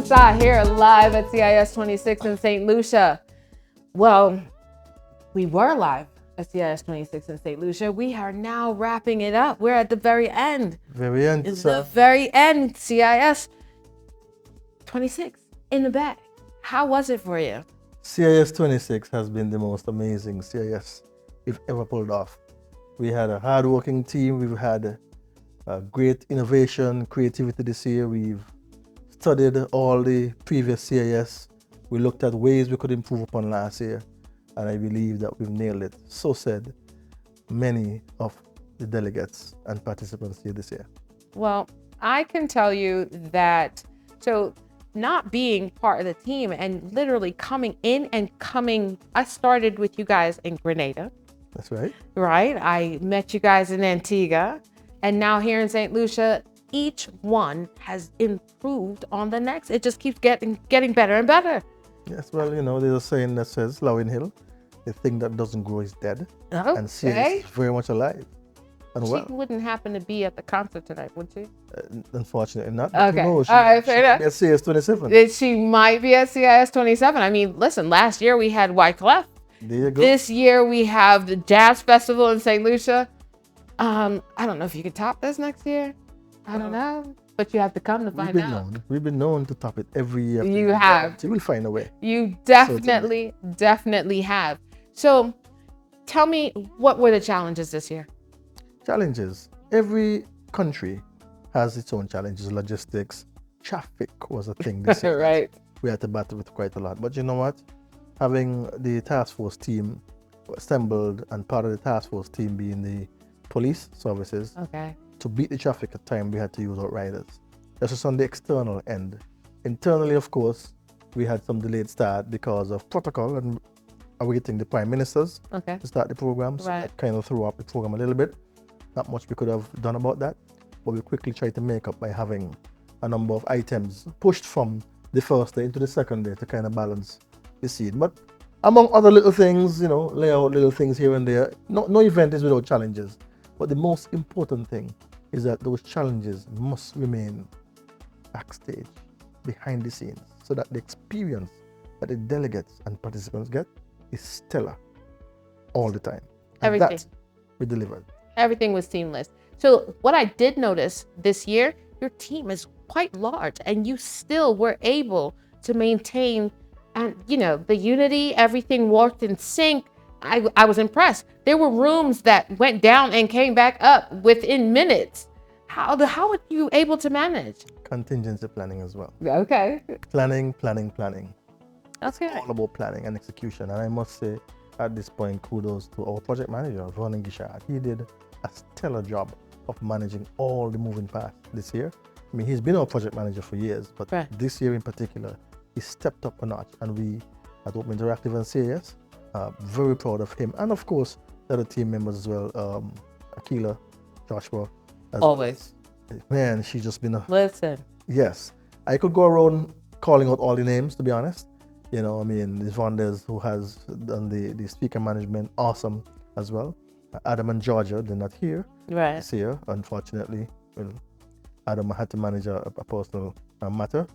Sa here live at CIS26 in Saint Lucia. Well, we were live at CIS26 in Saint Lucia. We are now wrapping it up. We're at the very end. Very end, It's sir. the very end. CIS26 in the bag. How was it for you? CIS26 has been the most amazing CIS we've ever pulled off. We had a hard-working team. We've had great innovation, creativity this year. We've studied all the previous CIS. We looked at ways we could improve upon last year, and I believe that we've nailed it. So said many of the delegates and participants here this year. Well, I can tell you that, so not being part of the team and literally coming in and I started with you guys in Grenada. That's right. Right? I met you guys in Antigua, and now here in St. Lucia, each one has improved on the next. It just keeps getting better and better. Yes, well, you know, there's a saying that says, Lowing Hill, the thing that doesn't grow is dead. Okay. And CIS is very much alive. And She well, wouldn't happen to be at the concert tonight, would she? unfortunately not. Okay. No, All right, fair enough. At CIS27. She might be at CIS27. I mean, listen, last year we had Wyclef. There you go. This year we have the Jazz Festival in St. Lucia. I don't know if you could top this next year. I don't know. But you have to come to find out. We've been known to top it every year. You have. You will find a way. You definitely have. So tell me, what were the challenges this year? Challenges. Every country has its own challenges. Logistics, traffic was a thing this year. Right. We had to battle with quite a lot. But you know what? Having the task force team assembled, and part of the task force team being the police services, Okay. to beat the traffic at time, we had to use outriders. This was on the external end. Internally, of course, we had some delayed start because of protocol and awaiting the prime ministers Okay. to start the program. So Right. that kind of threw up the program a little bit. Not much we could have done about that, but we quickly tried to make up by having a number of items pushed from the first day into the second day to kind of balance the scene. But among other little things, you know, lay out little things here and there. No event is without challenges. But the most important thing is that those challenges must remain backstage, behind the scenes, so that the experience that the delegates and participants get is stellar all the time. And Everything. that we delivered. Everything was seamless. So what I did notice this year, your team is quite large and you still were able to maintain, and you know, the unity, everything worked in sync. I was impressed. There were rooms that went down and came back up within minutes. How were you able to manage? Contingency planning as well. Okay. Planning. Okay. All about planning and execution. And I must say, at this point, kudos to our project manager, Vernon Gishard. He did a stellar job of managing all the moving parts this year. I mean, he's been our project manager for years, but Right. this year in particular, he stepped up a notch. And we at Open Interactive and CIS, very proud of him. And of course, the other team members as well, Akila, Joshua. Always. Man, she's just been a... Listen. Yes. I could go around calling out all the names, to be honest. You know, I mean, there's Vondes who has done the speaker management, awesome as well. Adam and Georgia, they're not here Right. this year, unfortunately. Well, Adam had to manage a personal matter,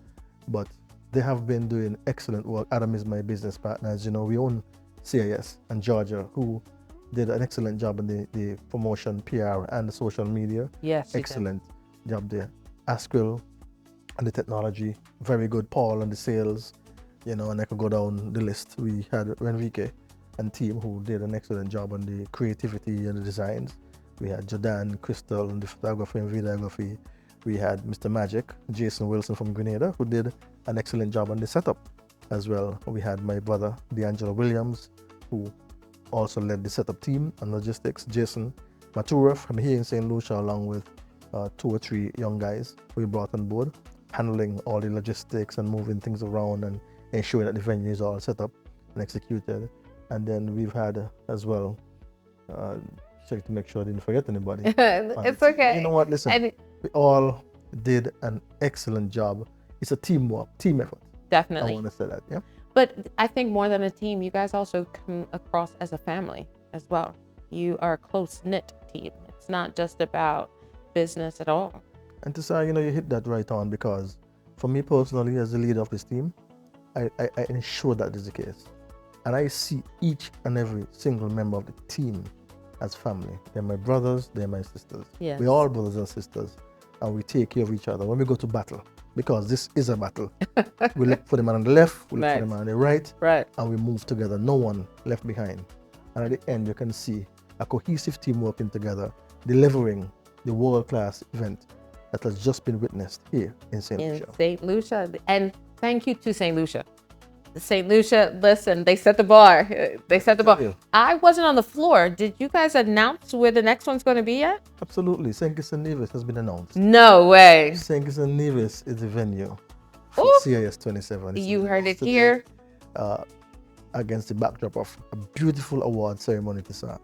but they have been doing excellent work. Adam is my business partner. As you know, we own CIS, and Georgia, who did an excellent job in the promotion, PR, and the social media. Yes. Excellent job there. Asquil and the technology, very good. Paul and the sales, you know, and I could go down the list. We had Renrique and team who did an excellent job on the creativity and the designs. We had Jordan, Crystal on the photography and videography. We had Mr. Magic, Jason Wilson from Grenada, who did an excellent job on the setup as well. We had my brother, Stachio Williams, who also led the setup team and logistics. Jason Matura from here in St. Lucia, along with 2 or 3 young guys we brought on board, handling all the logistics and moving things around and ensuring that the venue is all set up and executed. And then we've had as well, check to make sure I didn't forget anybody. It's okay. You know what, listen, we all did an excellent job. It's a teamwork, team effort. Definitely. I want to say that, yeah. But I think more than a team, you guys also come across as a family as well. You are a close-knit team. It's not just about business at all. And to say, you know, you hit that right on, because For me personally, as the leader of this team, I ensure that is the case. And I see each and every single member of the team as family. They're my brothers, they're my sisters. Yes. We're all brothers and sisters, and we take care of each other when we go to battle, because this is a battle. We look for the man on the left, we look for the man on the right, and we move together, no one left behind. And at the end, you can see a cohesive team working together, delivering the world-class event that has just been witnessed here in Saint Lucia. Saint Lucia. And thank you to Saint Lucia. Saint Lucia, listen, they set the bar. They set the bar. I wasn't on the floor. Did you guys announce where the next one's going to be yet? Absolutely. Saint Kitts and Nevis has been announced. No way. Saint Kitts and Nevis is the venue for CIS27. You heard it here. Against the backdrop of a beautiful award ceremony to start,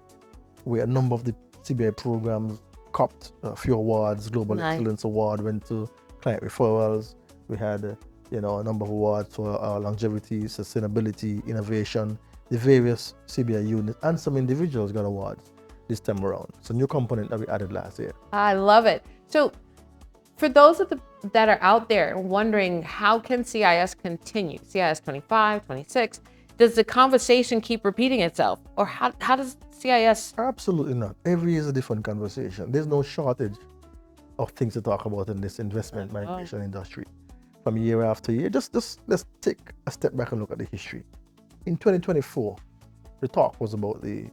where a number of the CBI programs copped a few awards. Global Excellence Award went to client referrals. We had a number of awards for longevity, sustainability, innovation. The various CBI units and some individuals got awards this time around. It's a new component that we added last year. I love it. So for those that are out there wondering, how can CIS continue? CIS 25, 26, does the conversation keep repeating itself? Or how does CIS? Absolutely not. Every year is a different conversation. There's no shortage of things to talk about in this investment migration industry. From year after year, just let's take a step back and look at the history. In 2024, the talk was about the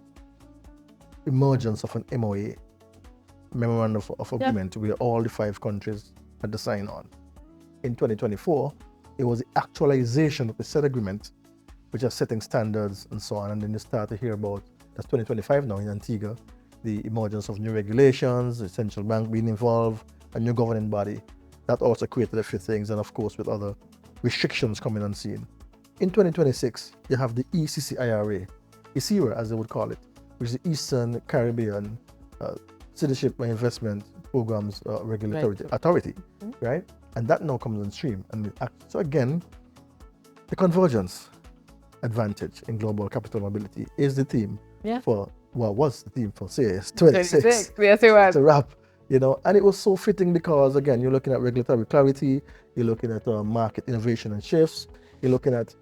emergence of an MOA, Memorandum of Agreement, where all the 5 countries had to sign on. In 2024, it was the actualization of the said agreement, which are setting standards and so on. And then you start to hear about, that's 2025 now in Antigua, the emergence of new regulations, the central bank being involved, a new governing body. That also created a few things, and of course with other restrictions coming on scene. In 2026, you have the ECCIRA, ECCIRA as they would call it, which is the Eastern Caribbean Citizenship and Investment Programs Regulatory Authority, right? And that now comes on stream. And so again, the convergence advantage in global capital mobility is the theme for, was the theme for CIS26. Yes, it was. To wrap. And it was so fitting because, again, you're looking at regulatory clarity, you're looking at market innovation and shifts, you're looking at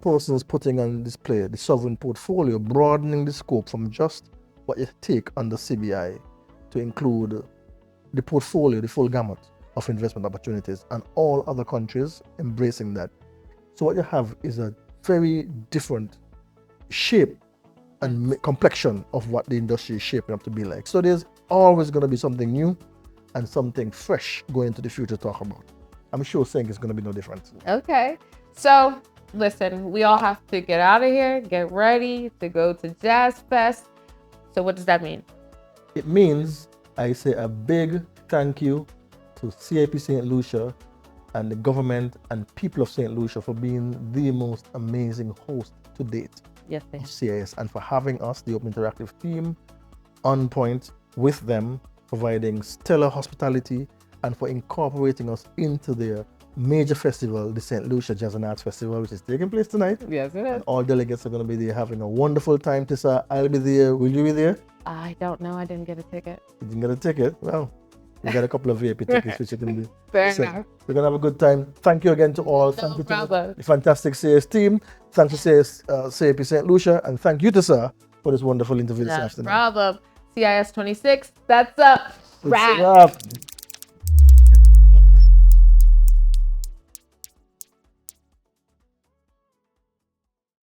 persons putting on display the sovereign portfolio, broadening the scope from just what you take under CBI to include the portfolio, the full gamut of investment opportunities, and all other countries embracing that. So what you have is a very different shape and complexion of what the industry is shaping up to be like. So there's always going to be something new and something fresh going into the future to talk about. I'm sure saying it's going to be no different. Okay. So listen, we all have to get out of here, get ready to go to Jazz Fest. So what does that mean? It means I say a big thank you to CIP Saint Lucia and the government and people of Saint Lucia for being the most amazing host to date of CIS, and for having us, the Open Interactive team, on point with them, providing stellar hospitality, and for incorporating us into their major festival, the Saint Lucia Jazz and Arts Festival, which is taking place tonight. Yes, it is. And all delegates are going to be there having a wonderful time. Tessa, I'll be there. Will you be there? I don't know. I didn't get a ticket. You didn't get a ticket? Well, we got a couple of VIP tickets which you can be. Fair enough. We're going to have a good time. Thank you again to all. Thank you to the fantastic CIS team. Thanks to CIP Saint Lucia. And thank you to Sir for this wonderful interview this afternoon. No problem. CIS26, that's up. Wrap.